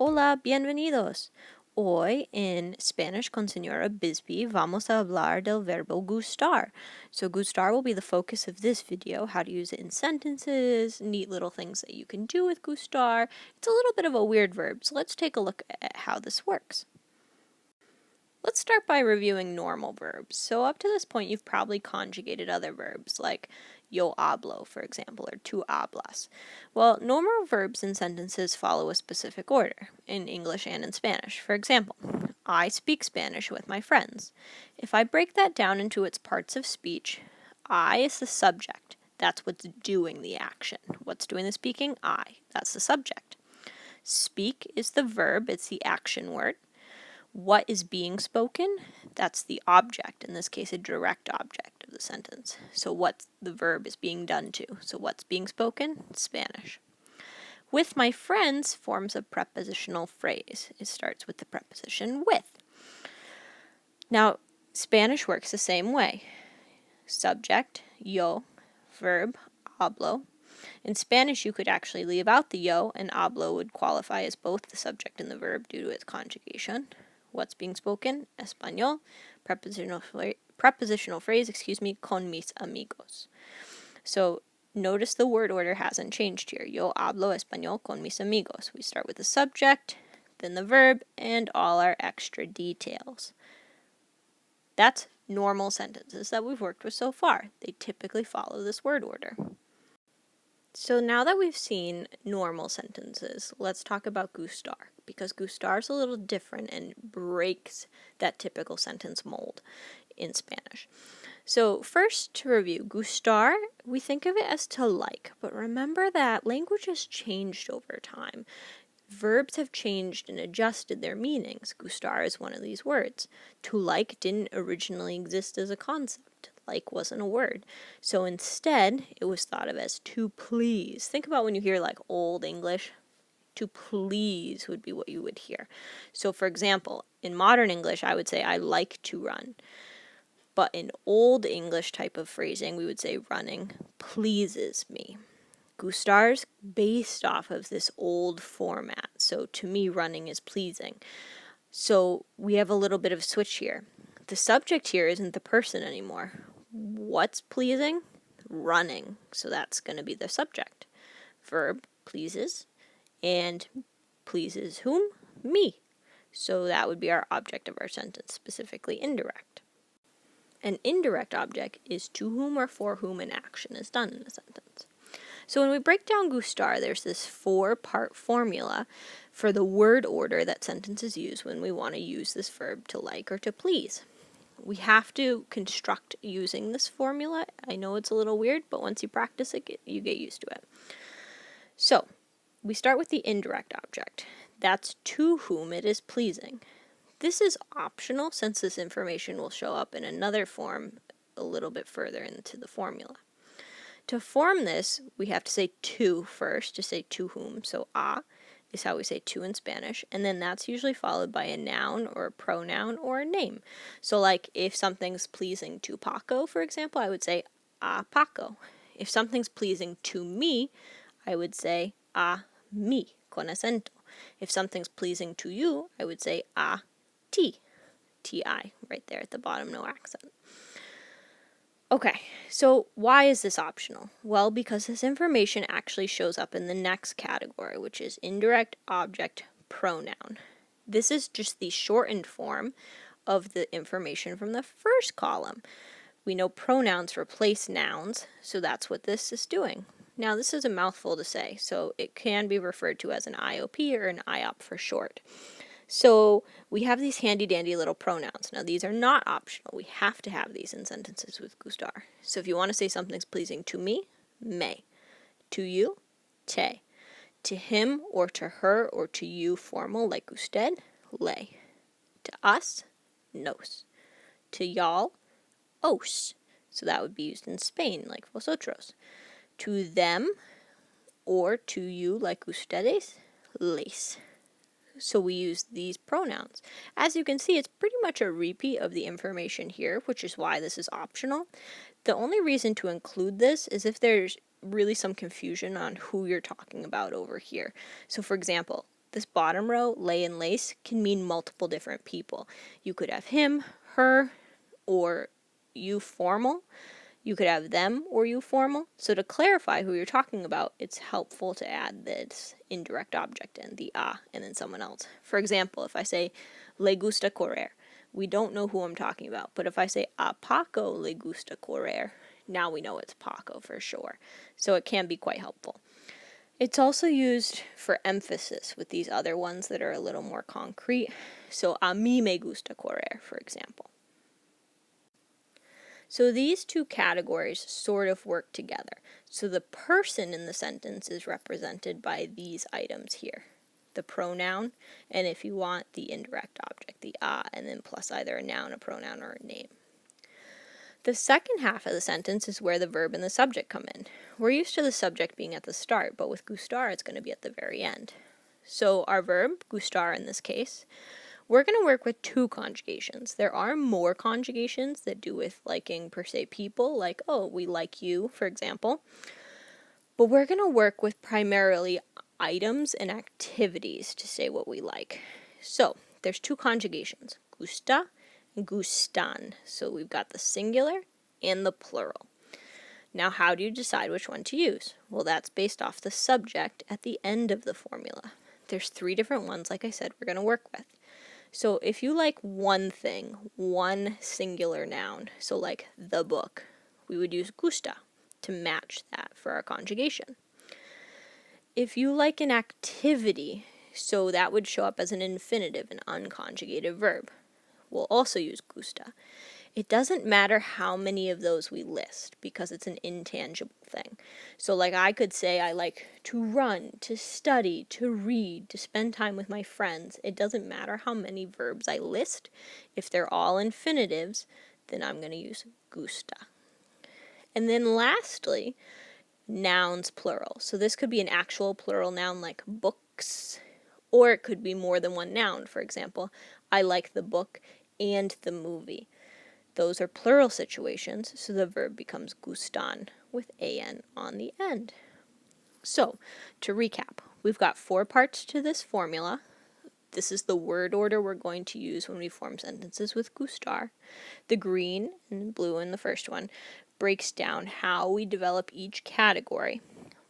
Hola, bienvenidos. Hoy en Spanish con Señora Bisbee vamos a hablar del verbo gustar. So gustar will be the focus of this video, how to use it in sentences, neat little things that you can do with gustar. It's a little bit of a weird verb, so let's take a look at how this works. Let's start by reviewing normal verbs. So up to this point, you've probably conjugated other verbs like yo hablo, for example, or tú hablas. Well, normal verbs in sentences follow a specific order, in English and in Spanish. For example, I speak Spanish with my friends. If I break that down into its parts of speech, I is the subject. That's what's doing the action. What's doing the speaking? I. That's the subject. Speak is the verb, it's the action word. What is being spoken? That's the object, in this case a direct object of the sentence. So what the verb is being done to. So what's being spoken? Spanish. With my friends forms a prepositional phrase. It starts with the preposition with. Now, Spanish works the same way. Subject, yo, verb, hablo. In Spanish, you could actually leave out the yo, and hablo would qualify as both the subject and the verb due to its conjugation. What's being spoken? Español. Prepositional phrase, con mis amigos. So notice the word order hasn't changed here. Yo hablo español con mis amigos. We start with the subject, then the verb, and all our extra details. That's normal sentences that we've worked with so far. They typically follow this word order. So now that we've seen normal sentences, let's talk about gustar, because gustar is a little different and breaks that typical sentence mold in Spanish. So first, to review, gustar, we think of it as to like, but remember that language has changed over time. Verbs have changed and adjusted their meanings. Gustar is one of these words. To like didn't originally exist as a concept. Like wasn't a word. So instead, it was thought of as to please. Think about when you hear like Old English. To please would be what you would hear. So for example, in modern English, I would say I like to run. But in Old English type of phrasing, we would say running pleases me. Gustar's based off of this old format. So to me, running is pleasing. So we have a little bit of a switch here. The subject here isn't the person anymore. What's pleasing? Running. So that's going to be the subject. Verb, pleases. And pleases whom? Me. So that would be our object of our sentence, specifically indirect. An indirect object is to whom or for whom an action is done in a sentence. So when we break down gustar, there's this 4-part formula for the word order that sentences use when we want to use this verb to like or to please. We have to construct using this formula. I know it's a little weird, but once you practice it, you get used to it. So we start with the indirect object. That's to whom it is pleasing. This is optional since this information will show up in another form a little bit further into the formula. To form this, we have to say to first, to say to whom. So a is how we say to in Spanish, and then that's usually followed by a noun or a pronoun or a name. So like if something's pleasing to Paco, for example, I would say a Paco. If something's pleasing to me, I would say a mi, con acento. If something's pleasing to you, I would say a ti, ti, right there at the bottom, no accent. Okay, so why is this optional? Well, because this information actually shows up in the next category, which is indirect object pronoun. This is just the shortened form of the information from the first column. We know pronouns replace nouns, so that's what this is doing. Now, this is a mouthful to say, so it can be referred to as an IOP or an IOP for short. So we have these handy-dandy little pronouns. Now, these are not optional. We have to have these in sentences with gustar. So if you want to say something's pleasing to me, me. To you, te. To him or to her or to you, formal, like usted, le. To us, nos. To y'all, os. So that would be used in Spain, like vosotros. To them or to you, like ustedes, les. So we use these pronouns. As you can see, it's pretty much a repeat of the information here, which is why this is optional. The only reason to include this is if there's really some confusion on who you're talking about over here. So for example, This bottom row, lay and lace, can mean multiple different people. You could have him, her, or you formal. You could have them or you formal. So to clarify who you're talking about, it's helpful to add this indirect object in, the and then someone else. For example, if I say, le gusta correr, we don't know who I'm talking about. But if I say, a Paco le gusta correr, now we know it's Paco for sure. So it can be quite helpful. It's also used for emphasis with these other ones that are a little more concrete. So, a mí me gusta correr, for example. So these two categories sort of work together. So the person in the sentence is represented by these items here. The pronoun, and if you want, the indirect object, the a, and then plus either a noun, a pronoun, or a name. The second half of the sentence is where the verb and the subject come in. We're used to the subject being at the start, but with gustar, it's going to be at the very end. So our verb, gustar in this case, we're going to work with two conjugations. There are more conjugations that do with liking per se people, like, oh, we like you, for example. But we're going to work with primarily items and activities to say what we like. So there's two conjugations, gusta and gustan. So we've got the singular and the plural. Now, how do you decide which one to use? Well, that's based off the subject at the end of the formula. There's three different ones, like I said, we're going to work with. So if you like one thing, one singular noun, so like the book, we would use gusta to match that for our conjugation. If you like an activity, so that would show up as an infinitive, an unconjugated verb, we'll also use gusta. It doesn't matter how many of those we list because it's an intangible thing. So like I could say I like to run, to study, to read, to spend time with my friends. It doesn't matter how many verbs I list. If they're all infinitives, then I'm going to use gusta. And then lastly, nouns plural. So this could be an actual plural noun like books, or it could be more than one noun. For example, I like the book and the movie. Those are plural situations, so the verb becomes gustan with an on the end. So, to recap, we've got 4 parts to this formula. This is the word order we're going to use when we form sentences with gustar. The green and blue in the first one breaks down how we develop each category.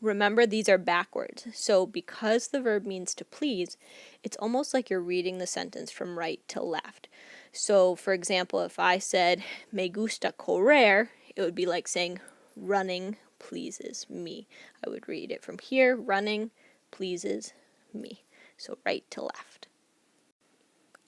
Remember, these are backwards, so because the verb means to please, it's almost like you're reading the sentence from right to left. So, for example, if I said, me gusta correr, it would be like saying, running pleases me. I would read it from here, running pleases me. So, right to left.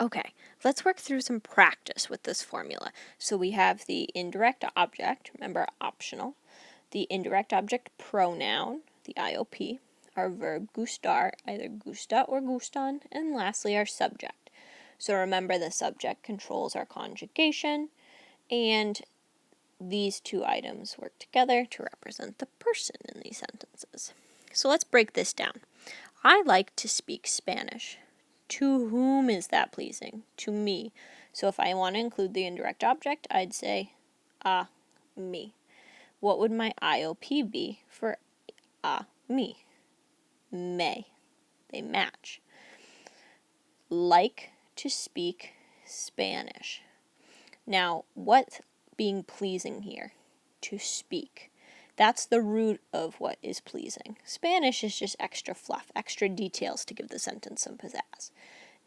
Okay, let's work through some practice with this formula. So we have the indirect object, remember optional, the indirect object pronoun, the IOP, our verb gustar, either gusta or gustan, and lastly our subject. So remember the subject controls our conjugation, and these two items work together to represent the person in these sentences. So let's break this down. I like to speak Spanish. To whom is that pleasing? To me. So if I want to include the indirect object, I'd say me. What would my IOP be for me? Me. They match. Like to speak Spanish. Now, what's being pleasing here? To speak. That's the root of what is pleasing. Spanish is just extra fluff, extra details to give the sentence some pizzazz.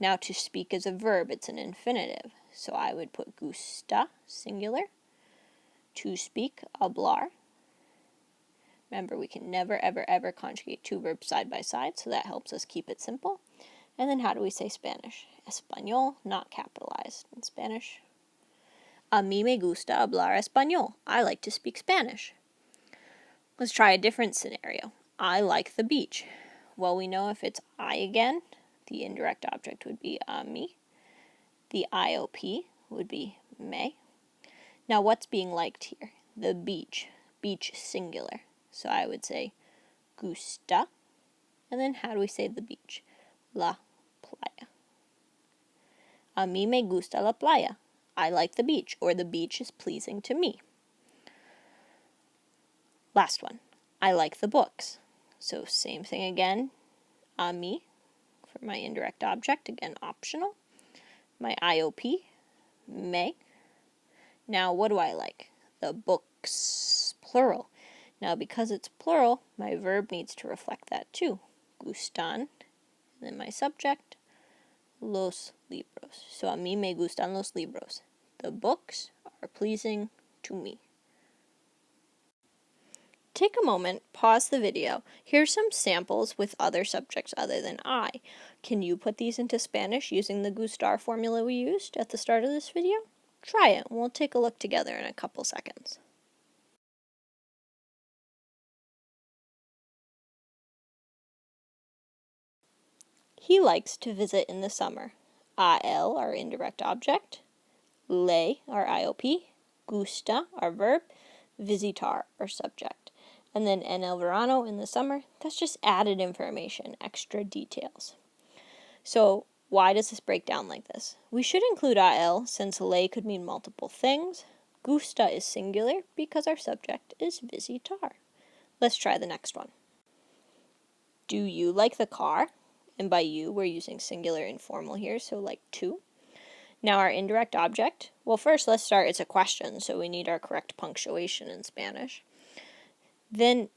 Now, to speak is a verb, it's an infinitive. So I would put gusta, singular. To speak, hablar. Remember, we can never, ever, ever conjugate two verbs side by side, so that helps us keep it simple. And then how do we say Spanish? Español, not capitalized in Spanish. A mí me gusta hablar español. I like to speak Spanish. Let's try a different scenario. I like the beach. Well, we know if it's I again, the indirect object would be a mí. The IOP would be me. Now, what's being liked here? The beach. Beach singular. So I would say gusta. And then how do we say the beach? La playa. A mí me gusta la playa. I like the beach, or the beach is pleasing to me. Last one. I like the books. So same thing again. A mí for my indirect object, again optional. My IOP, me. Now what do I like? The books, plural. Now because it's plural, my verb needs to reflect that too. Gustan, and then my subject, los libros. So a mí me gustan los libros. The books are pleasing to me. Take a moment, pause the video. Here's some samples with other subjects other than I. Can you put these into Spanish using the Gustar formula we used at the start of this video? Try it, and we'll take a look together in a couple seconds. He likes to visit in the summer. A él, our indirect object. Le, our IOP. Gusta, our verb. Visitar, our subject. And then en el verano, in the summer, that's just added information, extra details. So why does this break down like this? We should include a él since le could mean multiple things. Gusta is singular because our subject is visitar. Let's try the next one. Do you like the car? And by you, we're using singular informal here, so like two. Now our indirect object, well first let's start, it's a question, so we need our correct punctuation in Spanish. Then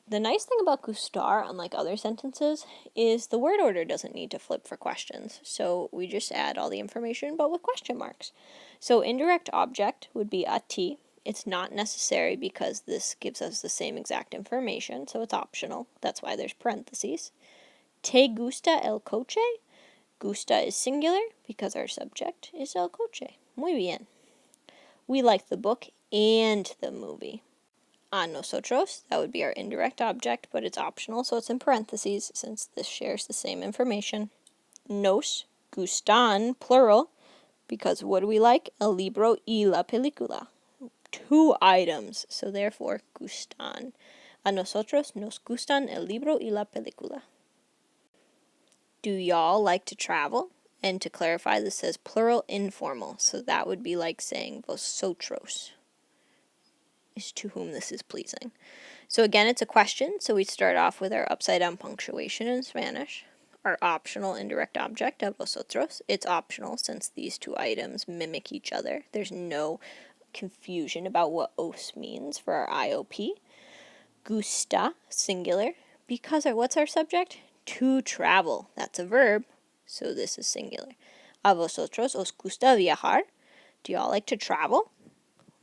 the nice thing about Gustar, unlike other sentences, is the word order doesn't need to flip for questions. So we just add all the information, but with question marks. So indirect object would be a ti. It's not necessary because this gives us the same exact information, so it's optional. That's why there's parentheses. Te gusta el coche? Gusta is singular because our subject is el coche. Muy bien. We like the book and the movie. A nosotros, that would be our indirect object, but it's optional, so it's in parentheses since this shares the same information. Nos gustan, plural, because what do we like? El libro y la película. Two items, so therefore gustan. A nosotros nos gustan el libro y la película. Do y'all like to travel? And to clarify, this says plural informal, so that would be like saying vosotros is to whom this is pleasing. So again, it's a question, so we start off with our upside down punctuation in Spanish. Our optional indirect object of vosotros, it's optional since these two items mimic each other. There's no confusion about what os means for our IOP. Gusta, singular, because what's our subject? To travel, that's a verb, so this is singular. A vosotros os gusta viajar? Do y'all like to travel?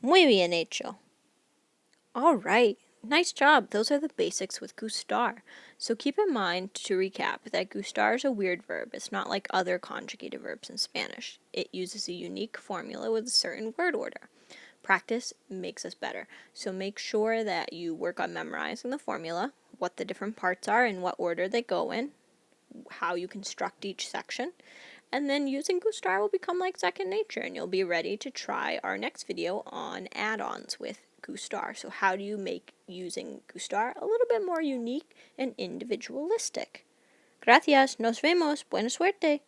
Muy bien hecho. All right, nice job. Those are the basics with gustar. So keep in mind, to recap, that gustar is a weird verb. It's not like other conjugated verbs in Spanish. It uses a unique formula with a certain word order. Practice makes us better. So make sure that you work on memorizing the formula, what the different parts are and what order they go in, how you construct each section, and then using Gustar will become like second nature, and you'll be ready to try our next video on add-ons with Gustar. So how do you make using Gustar a little bit more unique and individualistic? Gracias, nos vemos, buena suerte.